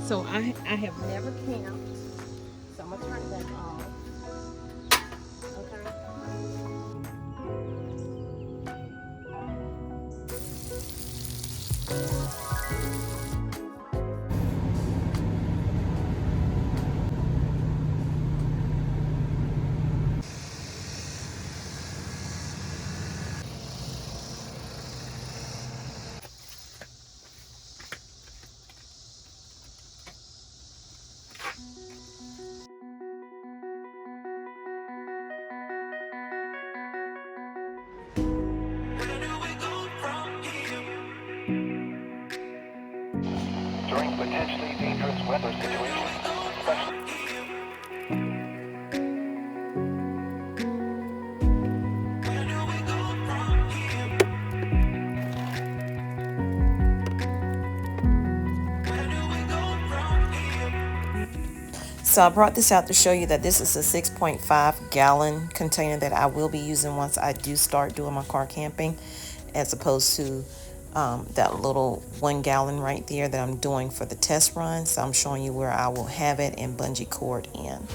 So I have never camped. So I'm gonna turn it back on. Okay. During potentially dangerous weather situations, especially So I brought this out to show you that this is a 6.5 gallon container that I will be using once I do start doing my car camping, as opposed to that little 1 gallon right there that I'm doing for the test run. So I'm showing you where I will have it and bungee cord in.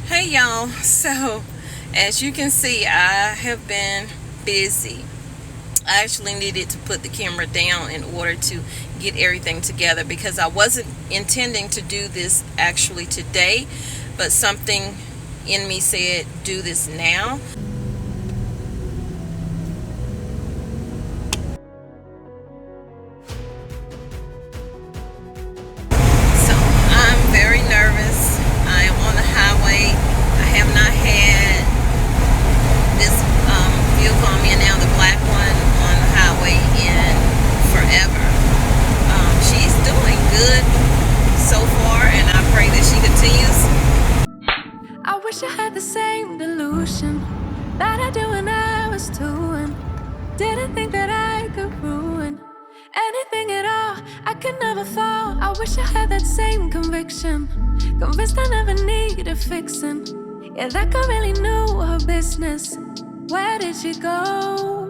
Hey y'all, so as you can see, I have been busy. I actually needed to put the camera down in order to get everything together, because I wasn't intending to do this actually today, but something in me said do this now. So I'm very nervous. I am on the highway. I have not had this vehicle I'm in now, the black one, on the highway in forever. She's doing good so far, and I pray that she continues. I wish I had the same delusion that I do when I was 2 and didn't think that I could ruin anything at all. I could never fall. I wish I had that same conviction, convinced I never needed fixing. Yeah, that girl really knew her business. Where did she go?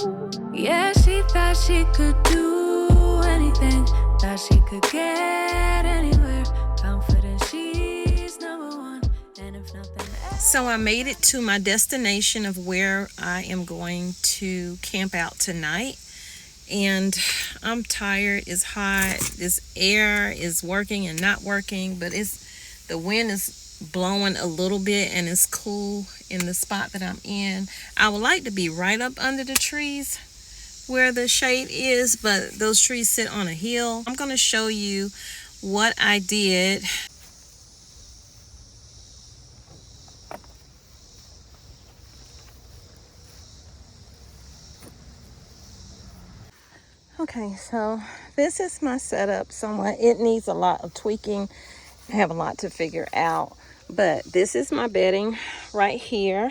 Yeah, she thought she could do anything, thought she could get anywhere. Confident she's number one, and if nothing else. So I made it to my destination of where I am going to camp out tonight. And I'm tired, it's hot, this air is working and not working, but the wind is blowing a little bit and it's cool in the spot that I'm in. I would like to be right up under the trees where the shade is, but those trees sit on a hill. I'm going to show you what I did. Okay, so this is my setup somewhat. It needs a lot of tweaking. I have a lot to figure out, but this is my bedding right here,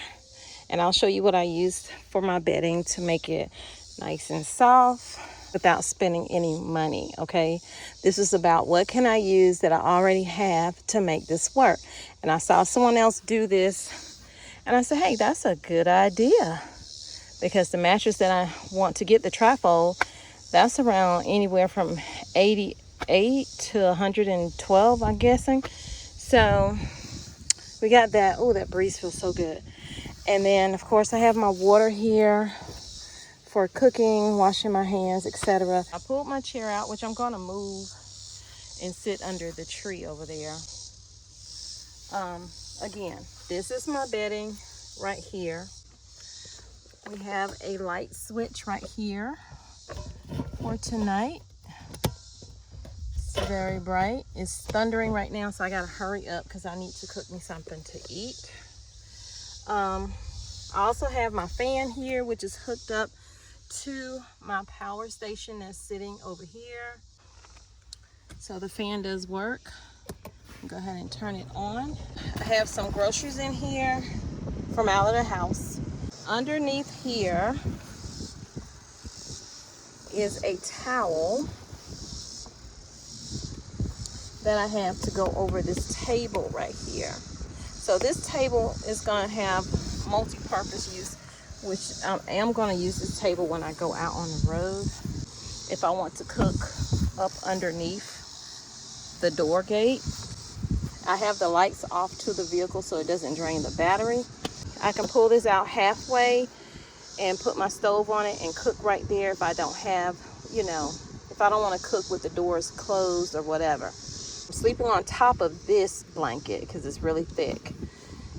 and I'll show you what I used for my bedding to make it nice and soft without spending any money. Okay, this is about what can I use that I already have to make this work. And I saw someone else do this, and I said, hey, that's a good idea, because the mattress that I want to get, the trifold, that's around anywhere from 88 to 112, I'm guessing. So we got that. Oh, that breeze feels so good. And then, of course, I have my water here for cooking, washing my hands, etc. I pulled my chair out, which I'm going to move and sit under the tree over there. Again, this is my bedding right here. We have a light switch right here for tonight. It's very bright. It's thundering right now, so I gotta hurry up because I need to cook me something to eat. I also have my fan here, which is hooked up to my power station that's sitting over here. So the fan does work. Go ahead and turn it on. I have some groceries in here from out of the house. Underneath here, is a towel that I have to go over this table right here. So this table is going to have multi-purpose use, which I am going to use this table when I go out on the road. If I want to cook up underneath the door gate, I have the lights off to the vehicle so it doesn't drain the battery. I can pull this out halfway and put my stove on it and cook right there if I don't have, you know, if I don't want to cook with the doors closed or whatever. I'm sleeping on top of this blanket because it's really thick.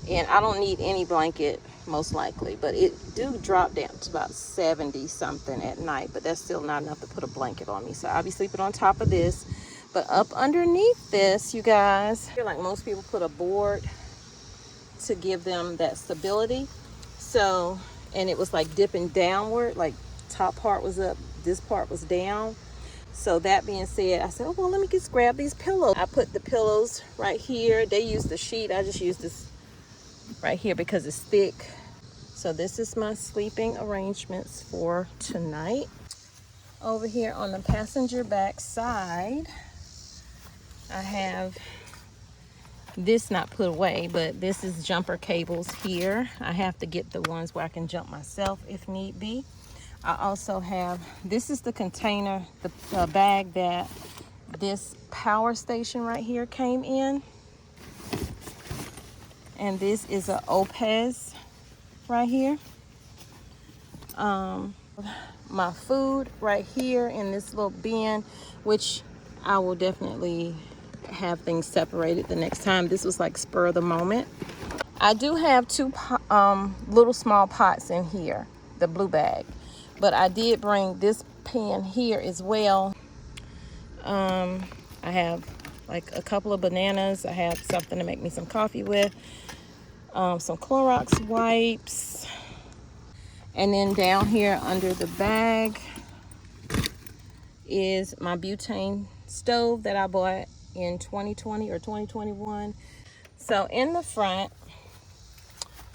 And I don't need any blanket most likely, but it do drop down to about 70 something at night, but that's still not enough to put a blanket on me. So I'll be sleeping on top of this. But up underneath this, you guys, I feel like most people put a board to give them that stability. So, and it was like dipping downward, like top part was up, this part was down. So that being said, I said, oh, well, let me just grab these pillows. I put the pillows right here. They use the sheet. I just use this right here because it's thick. So this is my sleeping arrangements for tonight. Over here on the passenger back side, I have this not put away, but this is jumper cables here. I have to get the ones where I can jump myself if need be. I also have, this is the container, the bag that this power station right here came in. And this is a Oupes right here. My food right here in this little bin, which I will definitely have things separated the next time. This was like spur of the moment. I do have two little small pots in here, the blue bag, but I did bring this pan here as well. I have like a couple of bananas. I have something to make me some coffee with, some Clorox wipes, and then down here under the bag is my butane stove that I bought in 2020 or 2021. So in the front,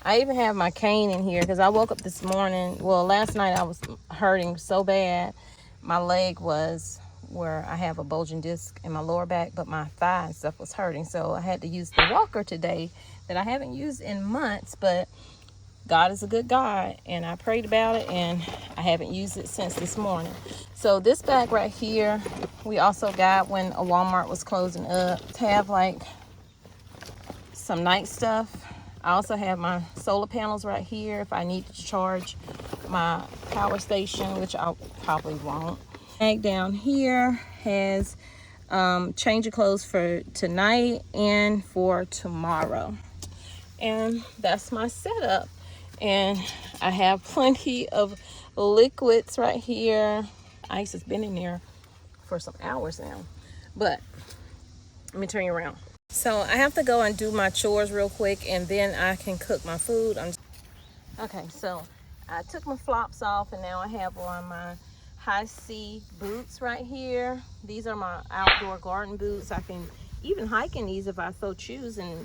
I even have my cane in here because I woke up this morning. Well, last night I was hurting so bad. My leg was where I have a bulging disc in my lower back, but my thigh and stuff was hurting. So I had to use the walker today that I haven't used in months, but God is a good God, and I prayed about it, and I haven't used it since this morning. So this bag right here, we also got when a Walmart was closing up to have like some night stuff. I also have my solar panels right here if I need to charge my power station, which I probably won't. Bag down here has change of clothes for tonight and for tomorrow. And that's my setup. And I have plenty of liquids right here. Ice has been in there for some hours now. But let me turn you around. So I have to go and do my chores real quick, and then I can cook my food. Okay, so I took my flops off, and now I have on my Hisea boots right here. These are my outdoor garden boots. I can even hike in these if I so choose. And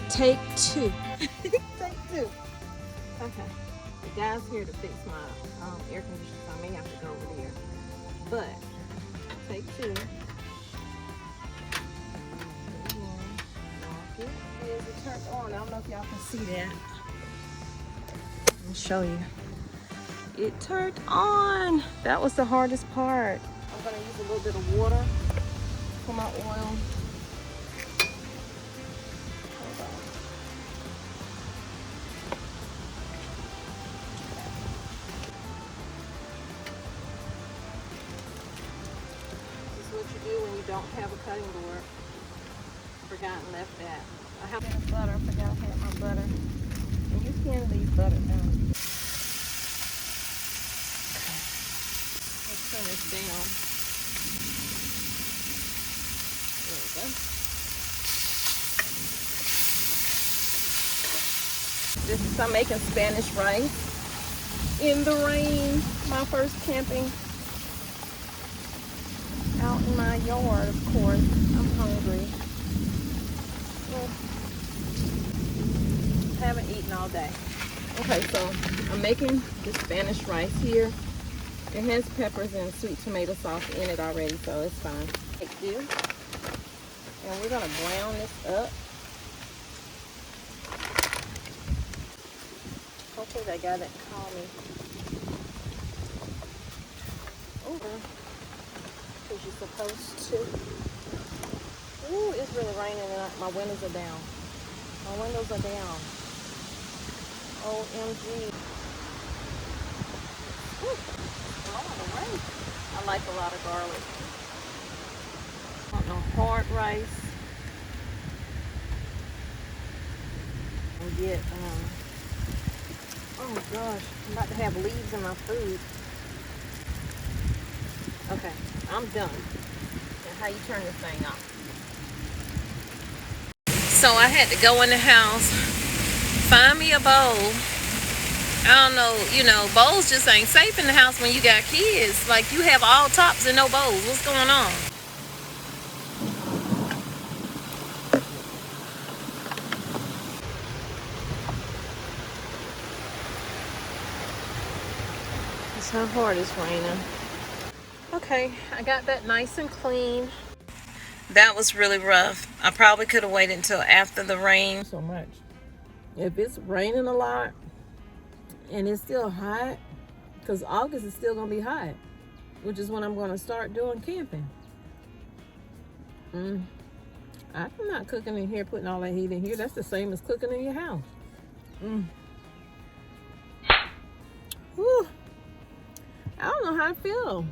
take two. Take two. Okay. The guy's here to fix my air conditioner, so I may have to go over there. But take two. Lock it. Is it turned on? I don't know if y'all can see that. Let me show you. It turned on. That was the hardest part. I'm gonna use a little bit of water for my oil. don't have a cutting board. Forgot and left that. I have butter. Forgot I had my butter. And you can leave butter out. Let's turn this down. There we go. I'm making Spanish rice in the rain. My first camping out in my yard, of course. I'm hungry. Well, haven't eaten all day. Okay, so I'm making the Spanish rice here. It has peppers and sweet tomato sauce in it already, so it's fine. Like this. And we're gonna brown this up. Hopefully that guy didn't call me. Over. Because you're supposed to. Ooh, it's really raining and my windows are down. My windows are down. OMG. Ooh, a lot of rain. I like a lot of garlic. I want no hard rice. And get, oh gosh, I'm about to have leaves in my food. Okay, I'm done. Now how you turn this thing off? So I had to go in the house, find me a bowl. I don't know, you know, bowls just ain't safe in the house when you got kids. Like, you have all tops and no bowls. What's going on? It's how hard it's raining. Okay, I got that nice and clean. That was really rough. I probably could have waited until after the rain. So much. If it's raining a lot and it's still hot, because August is still going to be hot, which is when I'm going to start doing camping. I'm not cooking in here, putting all that heat in here. That's the same as cooking in your house. Whew. I don't know how I feel.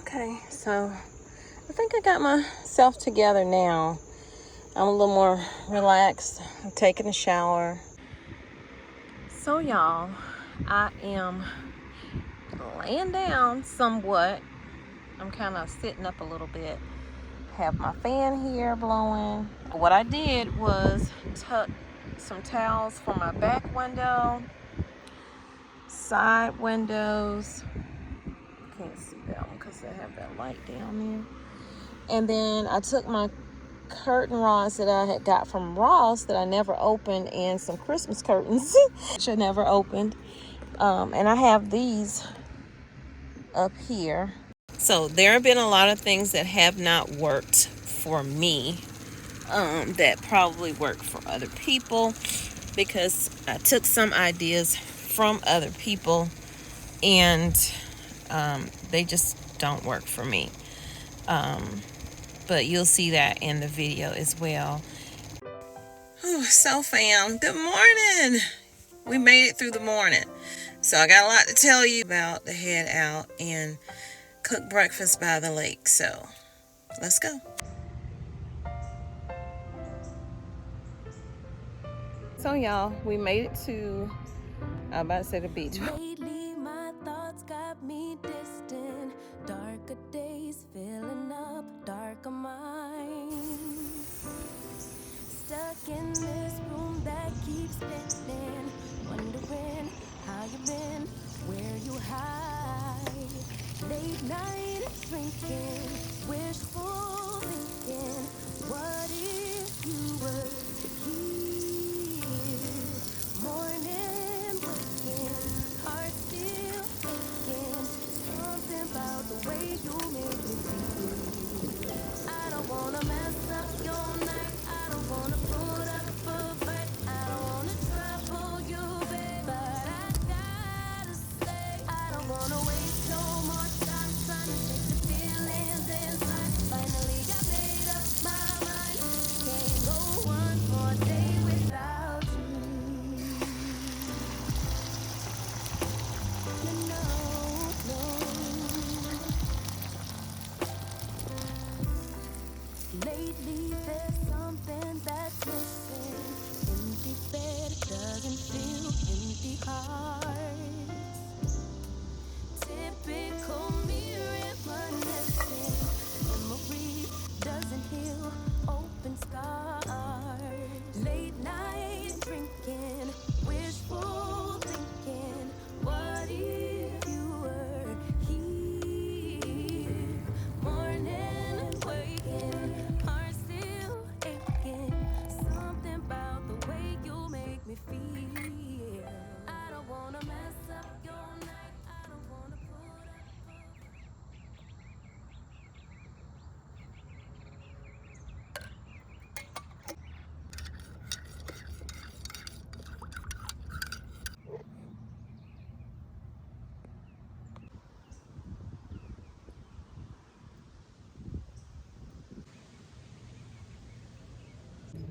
Okay, so I think I got myself together now. I'm a little more relaxed. I'm taking a shower. So y'all, I am laying down somewhat. I'm kind of sitting up a little bit. Have my fan here blowing. What I did was tuck some towels from my back window, side windows. Can't see that one because I have that light down there. And then I took my curtain rods that I had got from Ross that I never opened, and some Christmas curtains which I never opened, and I have these up here. So there have been a lot of things that have not worked for me, that probably work for other people, because I took some ideas from other people and they just don't work for me. But you'll see that in the video as well. So fam, good morning. We made it through the morning. So I got a lot to tell you about to head out and cook breakfast by the lake. So let's go. So y'all, we made it to, I'm about to say the beach. Lately my thoughts got me distant. Darker days filling up darker minds. Stuck in this room that keeps spinning, wondering how you been, where you hide. Late night drinking, wishful thinking, what if you were here? Morning waking, heart still aching, something about the way you make me feel. I don't wanna mess up your night, I don't wanna put up a fight, I don't wanna trouble you, babe, but I gotta say, I don't wanna waste no more time trying to shake the feelings inside. Finally I made up my mind,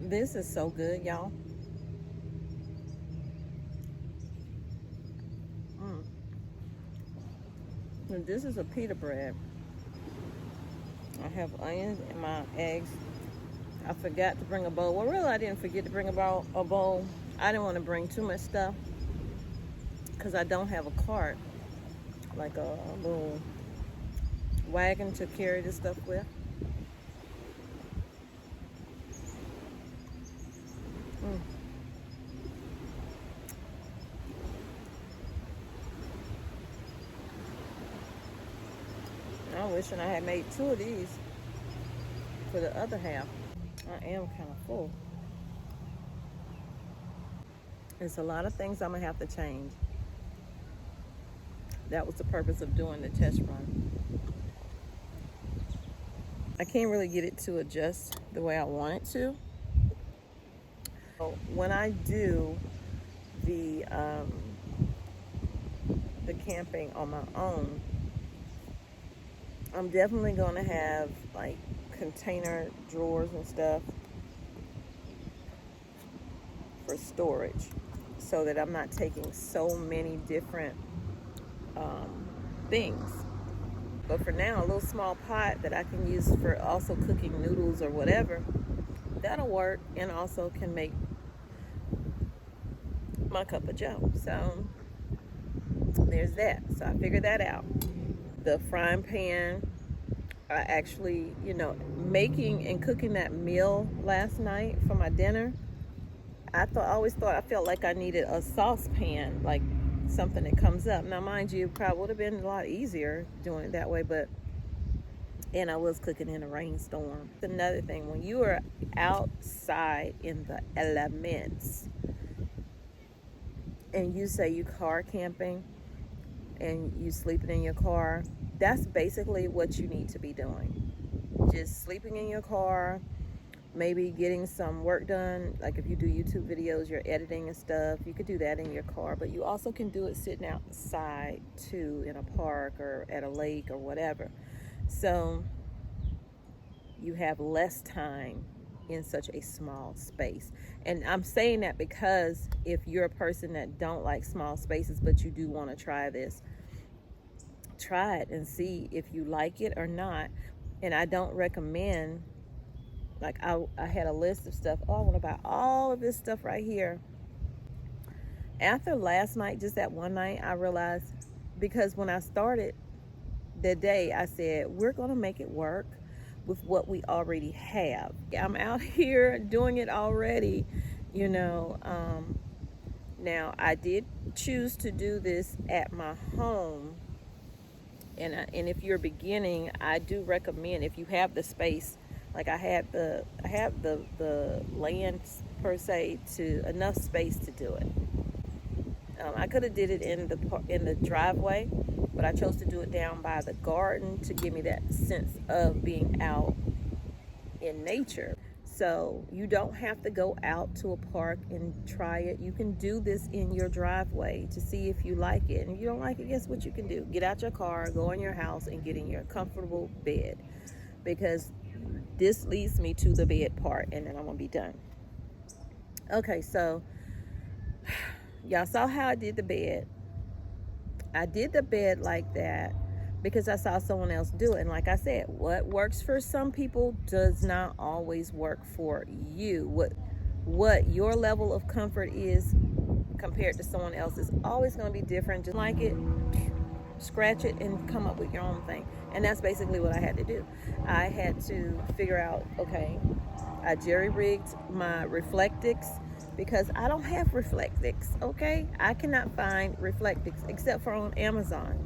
This is so good, y'all. And this is a pita bread. I have onions and my eggs. I forgot to bring a bowl. Well, really, I didn't forget to bring a bowl. I didn't want to bring too much stuff because I don't have a cart, like a little wagon to carry this stuff with. I wish I had made 2 of these for the other half. I am kind of full. There's a lot of things I'm gonna have to change. That was the purpose of doing the test run. I can't really get it to adjust the way I want it to. So when I do the camping on my own, I'm definitely going to have like container drawers and stuff for storage so that I'm not taking so many different things. But for now, a little small pot that I can use for also cooking noodles or whatever, that'll work, and also can make my cup of joe. So there's that. So I figured that out. The frying pan, I actually, making and cooking that meal last night for my dinner, I felt like I needed a saucepan, like something that comes up. Now, mind you, it probably would have been a lot easier doing it that way, and I was cooking in a rainstorm. Another thing, when you are outside in the elements and you say you car camping and you sleeping in your car, that's basically what you need to be doing. Just sleeping in your car, maybe getting some work done. Like if you do YouTube videos, you're editing and stuff, you could do that in your car, but you also can do it sitting outside too, in a park or at a lake or whatever. So you have less time in such a small space. And I'm saying that because if you're a person that don't like small spaces, but you do want to try this, try it and see if you like it or not. And I don't recommend, like I had a list of stuff. I want to buy all of this stuff right here. After last night, just that one night, I realized, because when I started the day, I said, we're going to make it work with what we already have. I'm out here doing it already, Now, I did choose to do this at my home. And if you're beginning, I do recommend, if you have the space, like I have the land per se, to enough space to do it. I could have did it in the driveway, but I chose to do it down by the garden to give me that sense of being out in nature. So you don't have to go out to a park and try it. You can do this in your driveway to see if you like it. And if you don't like it, guess what you can do? Get out your car, go in your house, and get in your comfortable bed. Because this leads me to the bed part, and then I'm going to be done. Okay, so y'all saw how I did the bed. I did the bed like that because I saw someone else do it. And like I said, what works for some people does not always work for you. What your level of comfort is compared to someone else is always going to be different. Just like it, scratch it and come up with your own thing. And that's basically what I had to do. I had to figure out, okay, I jerry-rigged my Reflectix, because I don't have Reflectix, okay? I cannot find Reflectix except for on Amazon.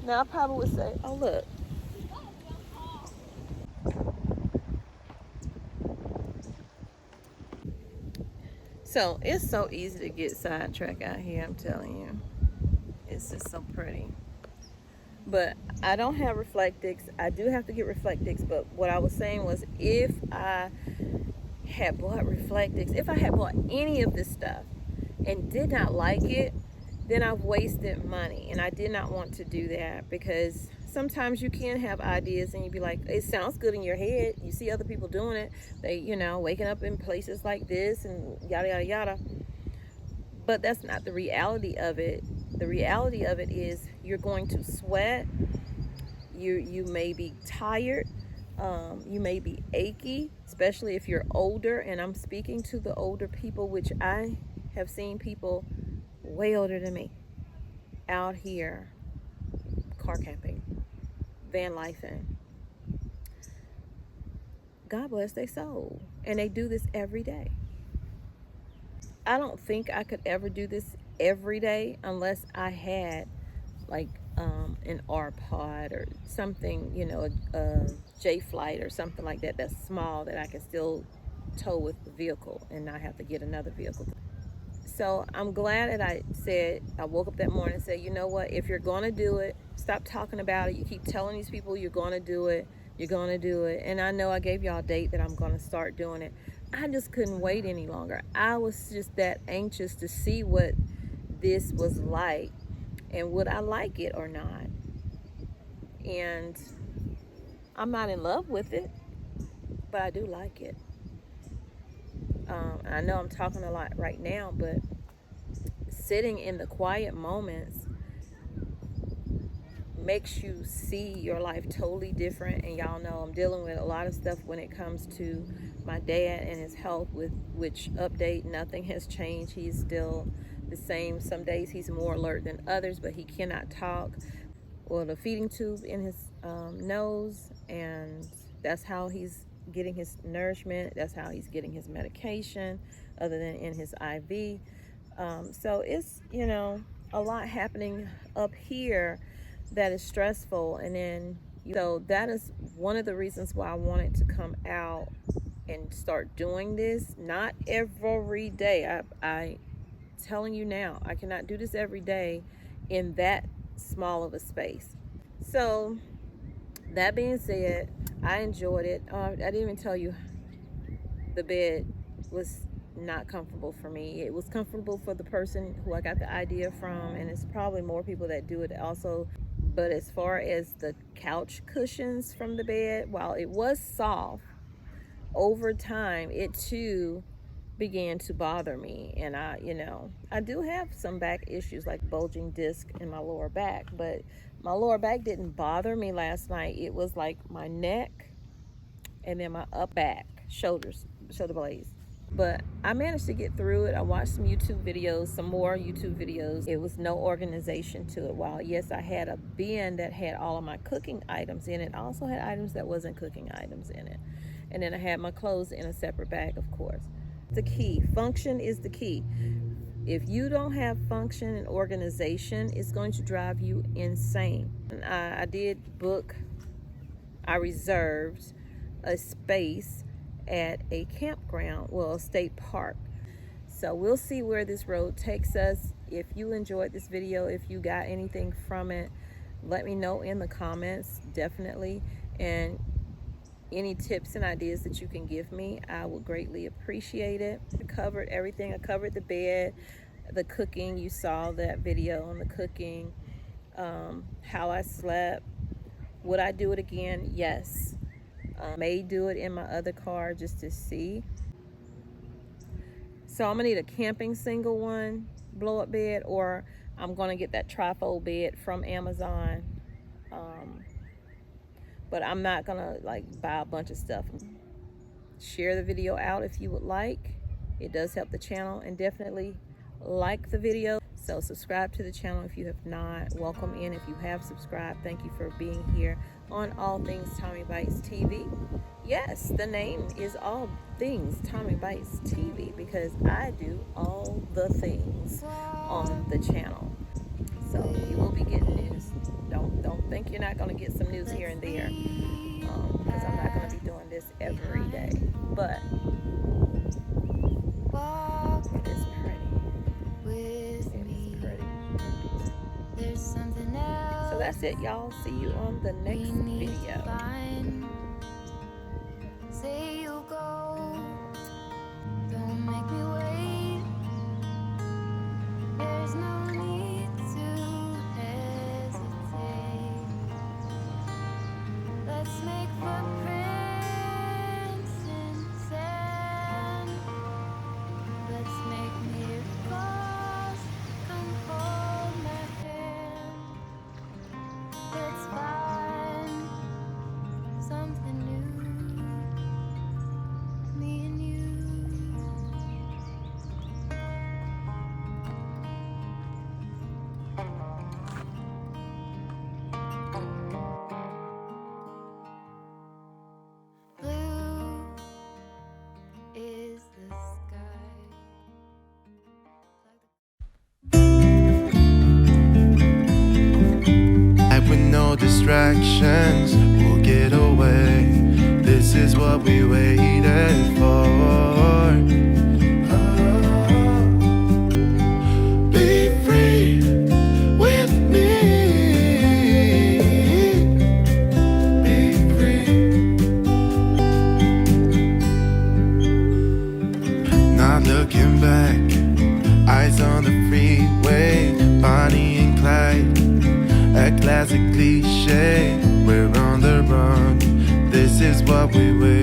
Now I probably would say, oh look. So it's so easy to get sidetracked out here, I'm telling you. It's just so pretty. But I don't have Reflectix. I do have to get Reflectix, but what I was saying was, if I had bought Reflectix, if I had bought any of this stuff and did not like it, then I've wasted money, and I did not want to do that, because sometimes you can have ideas and you be like, it sounds good in your head. You see other people doing it. They, you know, waking up in places like this and yada, yada, yada. But that's not the reality of it. The reality of it is you're going to sweat. You may be tired. You may be achy, especially if you're older. And I'm speaking to the older people, which I have seen people way older than me out here car camping, van lifing. God bless their soul. And they do this every day. I don't think I could ever do this every day unless I had like an R pod or something, you know, a J flight or something like that that's small that I can still tow with the vehicle and not have to get another vehicle. So I'm glad that I woke up that morning and said, you know what, if you're going to do it, stop talking about it. You keep telling these people you're going to do it. You're going to do it. And I know I gave y'all a date that I'm going to start doing it. I just couldn't wait any longer. I was just that anxious to see what this was like and would I like it or not. And I'm not in love with it, but I do like it. I know I'm talking a lot right now, but sitting in the quiet moments makes you see your life totally different. And y'all know I'm dealing with a lot of stuff when it comes to my dad and his health, with which update, nothing has changed. He's still the same. Some days he's more alert than others, but he cannot talk. Well, the feeding tube in his nose, and that's how he's getting his nourishment. That's how he's getting his medication, other than in his IV. So it's, you know, a lot happening up here that is stressful. And then, so that is one of the reasons why I wanted to come out and start doing this. Not every day. I telling you now, I cannot do this every day in that small of a space. So that being said, I enjoyed it. I didn't even tell you the bed was not comfortable for me. It was comfortable for the person who I got the idea from, and it's probably more people that do it also. But as far as the couch cushions from the bed, while it was soft, over time it too began to bother me. And I do have some back issues, like bulging disc in my lower back, but my lower back didn't bother me last night. It was like my neck and then my up back, shoulder blades. But I managed to get through it. I watched some YouTube videos, some more YouTube videos. It was no organization to it. While yes, I had a bin that had all of my cooking items in it, I also had items that wasn't cooking items in it. And then I had my clothes in a separate bag, of course. The key, function is the key. If you don't have function and organization, it's going to drive you insane. And I reserved a space at a campground, well, a state park. So we'll see where this road takes us. If you enjoyed this video, if you got anything from it, let me know in the comments, definitely. And any tips and ideas that you can give me, I would greatly appreciate it. I covered everything. I covered the bed, the cooking. You saw that video on the cooking, how I slept. Would I do it again? Yes. May do it in my other car just to see. So I'm gonna need a camping single one blow up bed, or I'm gonna get that trifold bed from Amazon. But I'm not gonna like buy a bunch of stuff. Share the video out if you would like. It does help the channel, and definitely like the video. So subscribe to the channel if you have not. Welcome in if you have subscribed. Thank you for being here on All Things Tommy Bites TV. Yes, the name is All Things Tommy Bites TV because I do all the things on the channel. So you will be getting news. Don't think you're not going to get some news here and there, because I'm not going to be doing this every day. But it is pretty. It is pretty. So that's it, y'all. See you on the next video. Say you'll go, don't make me wait. There's no need to hesitate. friends, we'll get away. This is what we waited for. Be free with me. Be free. Not looking back, eyes on the freeway, Bonnie and Clyde, a classic cliche. We're on the run, this is what we wait.